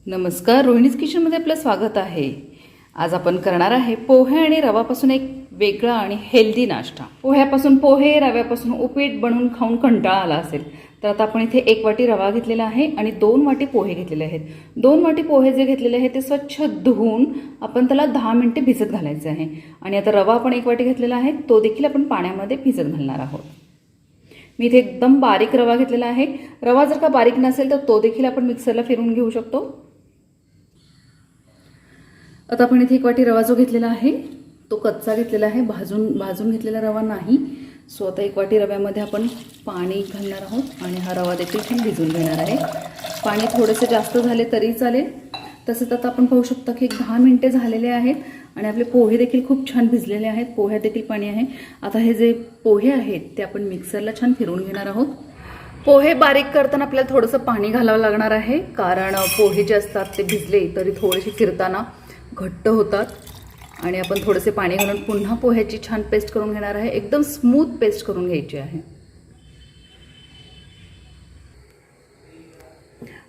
नमस्कार, रोहिणीज किचनमध्ये आपलं स्वागत आहे। आज आपण करणार आहे पोहे आणि रवापासून एक वेगळा आणि हेल्दी नाश्ता। पोह्यापासून पोहे, रव्यापासून उपीट बनवून खाऊन कंटाळा आला असेल तर आता आपण इथे 1 वाटी रवा घेतलेला आहे आणि 2 वाटी पोहे घेतलेले आहेत। 2 वाटी पोहे जे घेतलेले आहेत ते स्वच्छ धुवून आपण त्याला 10 मिनिटे भिजत घालायचे आहे आणि आता रवा आपण 1 वाटी घेतलेला आहे तो देखील आपण पाण्यामध्ये भिजत घालणार आहोत। मी इथे एकदम बारीक रवा घेतलेला आहे। रवा जर का बारीक नसेल तर तो देखील आपण मिक्सरला फिरवून घेऊ शकतो। आता आपण इथे 1 वाटी रवा जो घेतलेला आहे तो कच्चा घेतलेला आहे, भाजून घेतलेला रवा नाही। सो आता 1 वाटी रव्यामध्ये आपण पाणी घालणार आहोत आणि हा रवा देखील छान भिजवून घेणार आहे। पाणी थोडेसे जास्त झाले तरी चालेल। तसंच आता आपण पाहू शकता की 10 मिनिटे झालेले आहेत आणि आपले पोहे देखील खूप छान भिजलेले आहेत। पोह्यात देखील पाणी आहे। आता हे जे पोहे आहेत ते आपण मिक्सरला छान फिरवून घेणार आहोत। पोहे बारीक करताना आपल्याला थोडंसं पाणी घालावं लागणार आहे, कारण पोहे जे असतात ते भिजले तरी थोडेसे फिरताना घट्ट होतात आणि आपण थोडेसे पाणी घालून पुन्हा पोह्याची छान पेस्ट करून घेणार आहे। एकदम स्मूथ पेस्ट करून घ्यायची आहे।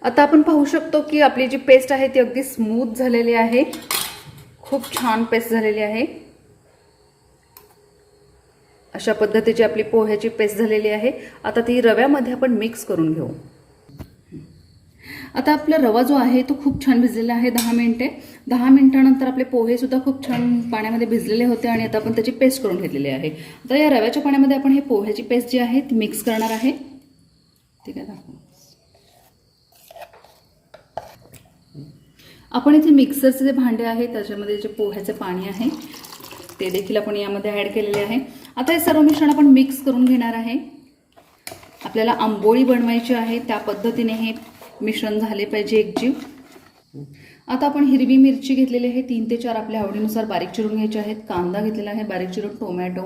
आता आपण पाहू शकतो की आपली जी पेस्ट आहे ती अगदी स्मूथ झालेली आहे, खूप छान पेस्ट झालेली आहे। अशा पद्धतीची आपली पोह्याची पेस्ट झालेली आहे। आता ती रव्यामध्ये आपण मिक्स करून घेऊ। आता आपला रवा जो आहे तो खूप छान भिजलेला आहे 10 मिनिटे। 10 मिनिटानंतर आपले पोहे सुद्धा खूप छान पाण्यामध्ये भिजलेले होते आणि आता आपण त्याची पेस्ट करून घेतलेली आहे। आता या रव्याच्या पाण्यामध्ये आपण हे पोह्याची पेस्ट जी आहे ती मिक्स करणार आहे। ठीक आहे, आपण इथे मिक्सरचे जे भांडे आहे त्याच्यामध्ये जे पोह्याचे पाणी आहे ते देखील आपण यामध्ये ऍड केलेले आहे। आता हे सर्व मिश्रण आपण मिक्स करून घेणार आहे। आपल्याला आंबोळी बनवायची आहे त्या पद्धतीने हे मिश्रण झाले पाहिजे एकजीव। आता आपण हिरवी मिरची घेतलेली आहे 3 ते 4 आपल्या आवडीनुसार बारीक चिरून घ्यायचे आहेत। कांदा घेतलेला आहे बारीक चिरून, टोमॅटो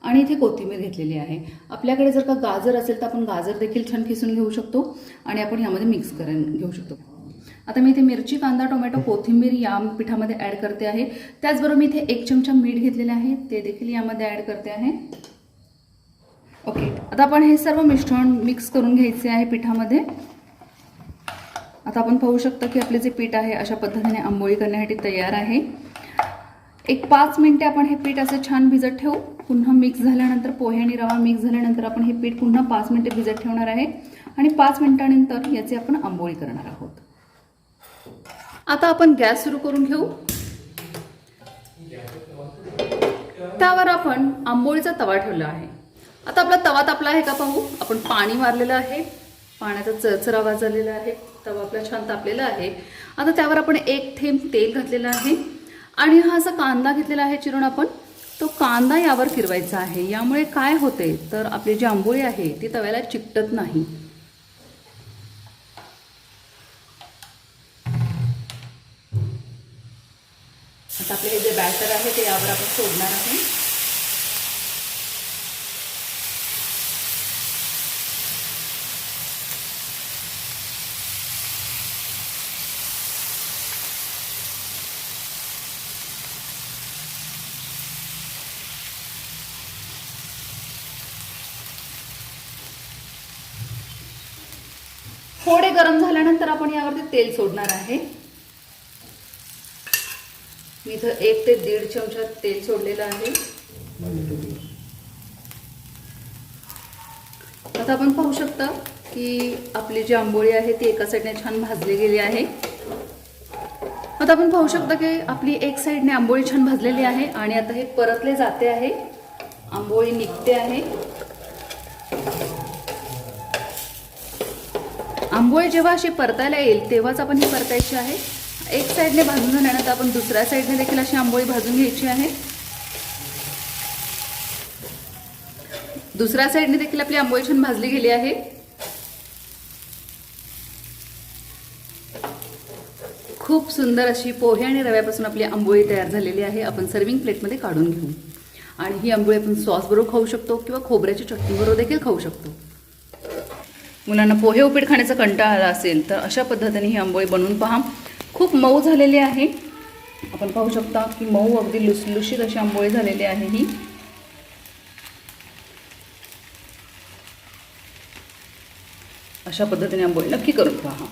आणि इथे कोथिंबीर घेतलेली आहे। आपल्याकडे जर का गाजर असेल तर आपण गाजर देखील छान किसून घेऊ शकतो आणि आपण यामध्ये मिक्स करून घेऊ शकतो। आता मी इथे मिरची, कांदा, टोमॅटो, कोथिंबीर या पिठामध्ये ऍड करते आहे। त्याचबरोबर मी इथे 1 चमचा मीठ घेतलेले आहे ते देखील यामध्ये ऍड करते आहे। ओके, आता आपण हे सर्व मिश्रण मिक्स करून घ्यायचे आहे पिठामध्ये। आता आपण पाहू शकता की आपले जे पीठ आहे अशा पद्धतीने आंबोळी करण्यासाठी तयार आहे। 5 मिनिटे आपण हे पीठ असे छान भिजत ठेवू। पुन्हा मिक्स झाल्यानंतर पोहे आणि रवा मिक्स झाल्यानंतर आपण हे पीठ पुन्हा 5 मिनिटे भिजत ठेवणार आहे आणि 5 मिनिटांनंतर याची आपण आंबोळी करणार आहोत। आता आपण गॅस सुरू करून घेऊ। त्यावर आपण आंबोळीचा तवा ठेवला आहे। आता आपला तवा तापला आहे का पाहू। आपण पाणी मारलेलं आहे, पाण्याचा चरचर आवाज आलेला आहे, तवा आपला छान तापलेला आहे। आता त्यावर आपण 1 थेंब तेल घातलेलं आहे आणि हा असा कांदा घेतलेला आहे चिरून, आपण तो कांदा यावर फिरवायचा आहे। यामुळे काय होते तर आपली जी आंबोळी आहे ती तव्याला चिकटत नाही। आता आपले हे जे बॅटर आहे ते यावर आपण सोडणार आहे। थोडे गरम झाल्यानंतर आपण यावरती तेल सोडणार आहे। मी इथं 1 ते 1.5 चमचा तेल सोडलेलं आहे। आता आपण पाहू शकता की आपली जी आंबोळी आहे ती एका साईडने छान भाजली गेली आहे। आता आपण पाहू शकता की आपली एक साईडने आंबोळी छान भाजलेली आहे आणि आता हे परतले जाते आहे, आंबोळी निघते आहे। आंबोळी जेव्हा अशी परतायला येईल तेव्हाच आपण ही परतायची आहे। एक साईडने भाजून झाल्यानंतर आपण दुसऱ्या साईडने देखील अशी आंबोळी भाजून घ्यायची आहे। दुसऱ्या साईडने देखील आपली आंबोळी छान भाजली गेली आहे। खूप सुंदर अशी पोहे आणि रव्यापासून आपली आंबोळी तयार झालेली आहे। आपण सर्विंग प्लेटमध्ये काढून घेऊ आणि ही आंबोळी आपण सॉस बरोबर खाऊ शकतो किंवा खोबऱ्याची चटणी बरोबर देखील खाऊ शकतो। मुलांना पोहे उपीट खाण्याचा कंटाळा आला असेल तर अशा पद्धतीने ही आंबोळी बनवून पहा। खूप मऊ झालेली आहे। आपण पाहू शकता की मऊ अगदी लुसलुशीत अशी आंबोळी झालेली आहे ही। अशा पद्धतीने आंबोळी नक्की करून पहा।